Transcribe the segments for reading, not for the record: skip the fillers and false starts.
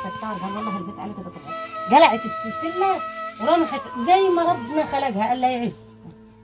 الستار قال والله البيت عليك قلعت السلسله ورمحت زي ما ربنا خلقها الا يعز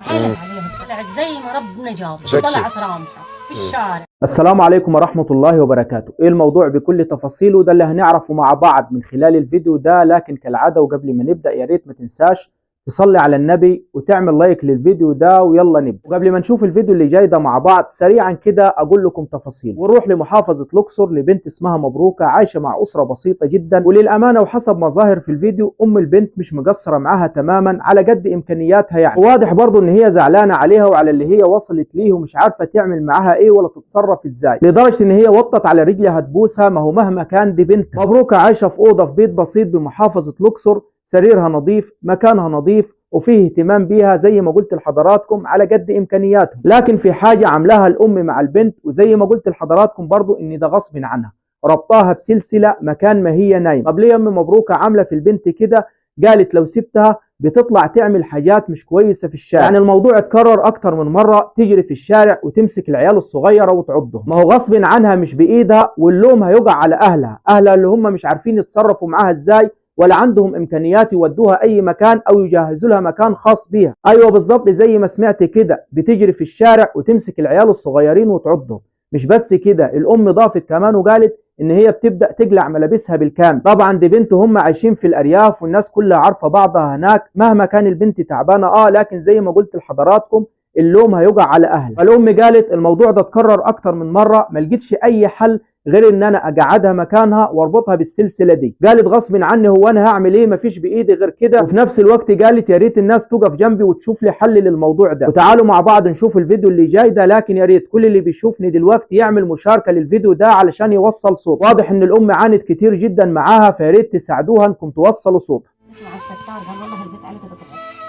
علق عليها، طلعت زي ما ربنا جابها، طلعت رامحه في الشارع. السلام عليكم ورحمة الله وبركاته. ايه الموضوع بكل تفاصيله ده اللي هنعرفه مع بعض من خلال الفيديو ده، لكن كالعادة وقبل ما نبدأ يا ريت ما تنساش تصلي على النبي وتعمل لايك للفيديو ده، ويلا نبدأ. وقبل ما نشوف الفيديو اللي جاي ده مع بعض سريعا كده اقول لكم تفاصيل، ونروح لمحافظة الاقصر لبنت اسمها مبروكة عايشة مع أسرة بسيطة جدا، وللأمانة وحسب ما ظاهر في الفيديو ام البنت مش مقصرة معاها تماما على قد امكانياتها يعني، وواضح برضو ان هي زعلانة عليها وعلى اللي هي وصلت ليه ومش عارفة تعمل معاها ايه ولا تتصرف ازاي، لدرجة ان هي وطت على رجلها تبوسها. ما هو مهما كان دي بنت. مبروكة عايشة في أوضة في بيت بسيط بمحافظة الاقصر، سريرها نظيف، مكانها نظيف، وفيه اهتمام بيها زي ما قلت لحضراتكم على قد امكانياتهم. لكن في حاجه عاملاها الام مع البنت، وزي ما قلت لحضراتكم برضو ان ده غصب عنها، ربطاها بسلسله مكان ما هي نايمه. طب ليه ام مبروكه عامله في البنت كده؟ قالت لو سبتها بتطلع تعمل حاجات مش كويسه في الشارع. يعني الموضوع اتكرر اكتر من مره، تجري في الشارع وتمسك العيال الصغيره وتعضهم. ما هو غصب عنها مش بايدها، واللوم هيقع على اهلها اللي هم مش عارفين يتصرفوا معاها ازاي، ولا عندهم امكانيات يودوها اي مكان او يجهزوا لها مكان خاص بيها. ايوه بالظبط زي ما سمعت كده، بتجري في الشارع وتمسك العيال الصغيرين وتعضهم. مش بس كده، الام ضافت كمان وقالت ان هي بتبدا تقلع ملابسها بالكامل. طبعا دي بنت هم عايشين في الارياف والناس كلها عارفه بعضها هناك، مهما كان البنت تعبانه لكن زي ما قلت لحضراتكم اللوم هيقع على اهلها. فالام قالت الموضوع ده اتكرر اكتر من مره، ما لقيتش اي حل غير ان انا اقعدها مكانها واربطها بالسلسله دي. قالت غصب عني، هو انا هعمل ايه؟ مفيش بايدي غير كده. وفي نفس الوقت قالت يا ريت الناس تقف جنبي وتشوف لي حل للموضوع ده. وتعالوا مع بعض نشوف الفيديو اللي جاي ده، لكن يا ريت كل اللي بيشوفني دلوقتي يعمل مشاركه للفيديو ده علشان يوصل صوت. واضح ان الام عانت كتير جدا معاها، فيا ريت تساعدوها انكم توصلوا صوت. مع الستار قال والله البيت عليك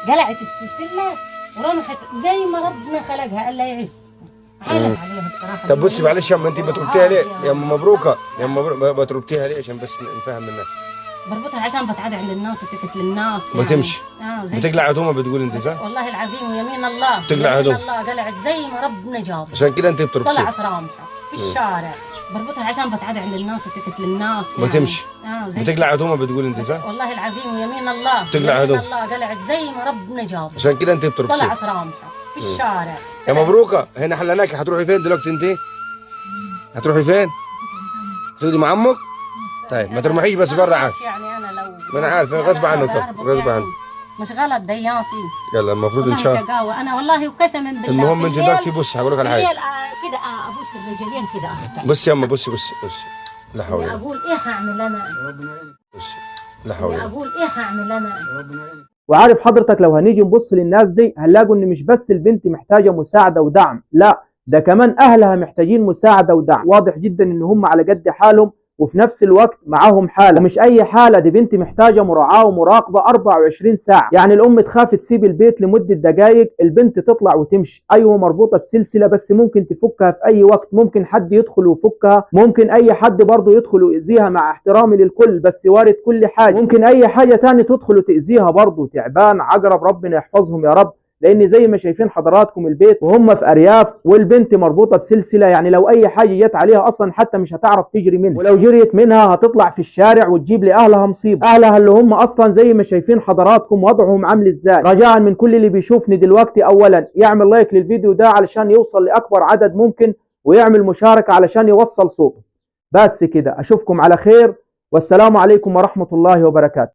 قلعت السلسله ورمحت زي ما ربنا خلقها الا يعز. طب بصي معلش يا انت بتربطيها ليه يا ام مبروكه؟ يا ام مبروكه بتربطيها ليه عشان بس نفهم الناس؟ بربطها عشان بتعدع للناس وتكت للناس يعني. بتمشي بتقلع هدومها بتقول انت صح؟ والله العظيم ويمين الله بتقلع هدوم الله قلعت زي ما ربنا جاب، عشان كده انت بتربطيها. طلعت رامحه في الشارع. بربطها عشان بتعدع للناس وتكت للناس يعني. بتمشي بتقلع هدومها بتقول انت صح؟ والله العظيم ويمين الله بتقلع هدوم الله قلعت زي ما ربنا جاب، عشان كده انت بتربطيها. طلعت رامحه في الشارع. يا مبروكه هنا حلناكي، هتروحي فين دلوقتي انت؟ هتروحي فين؟ تقعدي مع عمك؟ طيب ما ترمحيش بس برا عاد. يعني انا لو ما انا عارف غصب عنه. طب غصب عنه مش غلط دياتي. يلا المفروض ان شاء الله شقاوة انا والله وقسما بالله. المهم انت دلوقتي بص هقول لك على حاجه كده ابوس الرجلين كده. بص يا اما بص لا حول ولا قوه. اقول ايه هعمل انا؟ بص لا حول ولا قوه. اقول ايه هعمل انا؟ وعارف حضرتك لو هنيجي نبص للناس دي هنلاقوا ان مش بس البنت محتاجه مساعده ودعم، لا ده كمان اهلها محتاجين مساعده ودعم. واضح جدا ان هم على قد حالهم وفي نفس الوقت معاهم حاله، ومش اي حاله، دي بنت محتاجه مراعاه ومراقبه 24 ساعه. يعني الام تخاف تسيب البيت لمده دقائق، البنت تطلع وتمشي. ايوه مربوطه بسلسله بس ممكن تفكها في اي وقت، ممكن حد يدخل ويفكها، ممكن اي حد برضه يدخل ويأذيها، مع احترامي للكل بس وارد كل حاجه. ممكن اي حاجه تاني تدخل وتأذيها برضه، تعبان، عقرب، ربنا يحفظهم يا رب. لان زي ما شايفين حضراتكم البيت وهم في ارياف والبنت مربوطه بسلسله، يعني لو اي حاجه جت عليها اصلا حتى مش هتعرف تجري منها، ولو جريت منها هتطلع في الشارع وتجيب لاهلها مصيبه. اهلها اللي هم اصلا زي ما شايفين حضراتكم وضعهم عامل ازاي. رجاء من كل اللي بيشوفني دلوقتي اولا يعمل لايك للفيديو ده علشان يوصل لاكبر عدد ممكن، ويعمل مشاركه علشان يوصل صوته. بس كده، اشوفكم على خير والسلام عليكم ورحمه الله وبركاته.